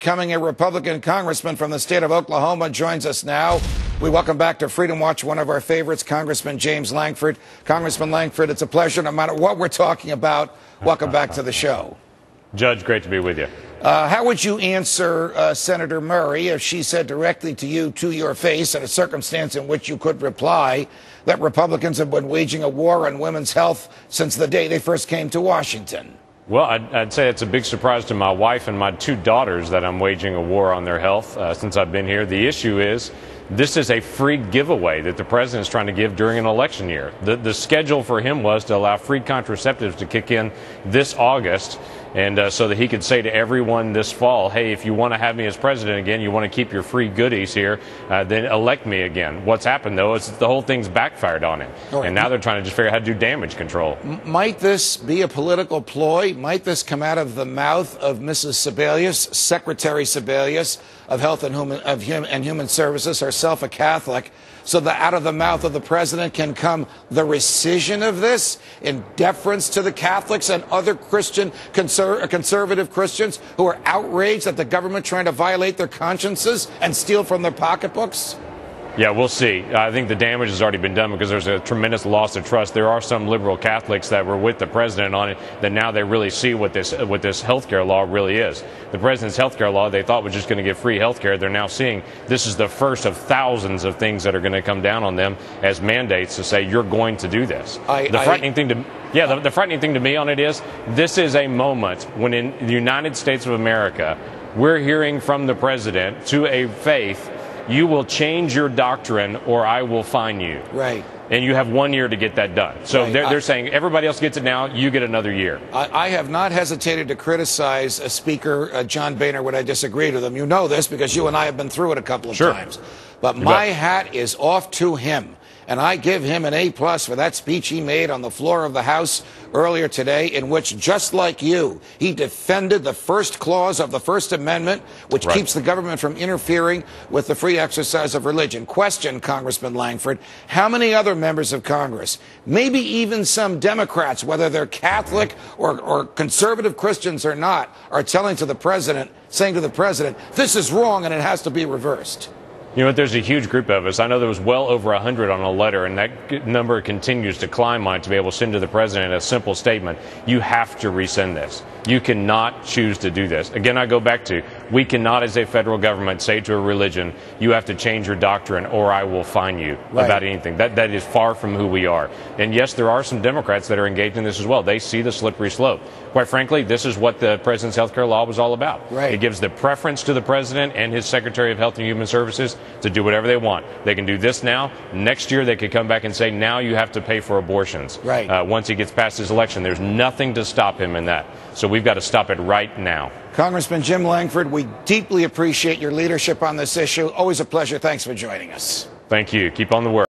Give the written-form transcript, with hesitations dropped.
becoming a Republican congressman from the state of Oklahoma, joins us now. We welcome back to Freedom Watch one of our favorites, Congressman James Lankford. Congressman Lankford, it's a pleasure no matter what we're talking about. Welcome back to the show. Judge, great to be with you. How would you answer Senator Murray if she said directly to you, to your face, in a circumstance in which you could reply that Republicans have been waging a war on women's health since the day they first came to Washington? Well, I'd say it's a big surprise to my wife and my two daughters that I'm waging a war on their health since I've been here. The issue is this is a free giveaway that the president is trying to give during an election year. The schedule for him was to allow free contraceptives to kick in this August, and so that he could say to everyone this fall, hey, if you want to have me as president again, you want to keep your free goodies here, then elect me again. What's happened, though, is the whole thing's backfired on him. And now they're trying to just figure out how to do damage control. Might this be a political ploy? Might this come out of the mouth of Mrs. Sebelius, Secretary Sebelius of Health and Human Services, herself a Catholic, so that out of the mouth of the president can come the rescission of this in deference to the Catholics and other Christian conservative Christians who are outraged at the government trying to violate their consciences and steal from their pocketbooks? Yeah, we'll see. I think the damage has already been done because there's a tremendous loss of trust. There are some liberal Catholics that were with the president on it that now they really see what this health care law really is. The president's health care law they thought was just going to give free health care. They're now seeing this is the first of thousands of things that are going to come down on them as mandates to say you're going to do this. The frightening thing to me on it is this is a moment when in the United States of America we're hearing from the president to a faith, you will change your doctrine or I will fine you. Right. And you have 1 year to get that done. So they're saying everybody else gets it now, you get another year. I have not hesitated to criticize Speaker John Boehner when I disagreed with him. You know this because you and I have been through it a couple of times. But my hat is off to him. And I give him an A+ for that speech he made on the floor of the House earlier today, in which, just like you, he defended the first clause of the First Amendment, which keeps the government from interfering with the free exercise of religion. Question, Congressman Lankford, how many other members of Congress, maybe even some Democrats, whether they're Catholic or conservative Christians or not, are saying to the president, this is wrong and it has to be reversed? You know what, there's a huge group of us. I know there was well over 100 on a letter, and that number continues to climb on it to be able to send to the president a simple statement. You have to rescind this. You cannot choose to do this. Again, I go back to, we cannot as a federal government say to a religion, you have to change your doctrine or I will fine you about anything. That is far from who we are. And yes, there are some Democrats that are engaged in this as well. They see the slippery slope. Quite frankly, this is what the president's health care law was all about. It gives the preference to the president and his Secretary of Health and Human Services to do whatever they want. They can do this now. Next year, they could come back and say, now you have to pay for abortions. Once he gets past his election, there's nothing to stop him in that. So we've got to stop it right now. Congressman Jim Lankford, we deeply appreciate your leadership on this issue. Always a pleasure. Thanks for joining us. Thank you. Keep on the work.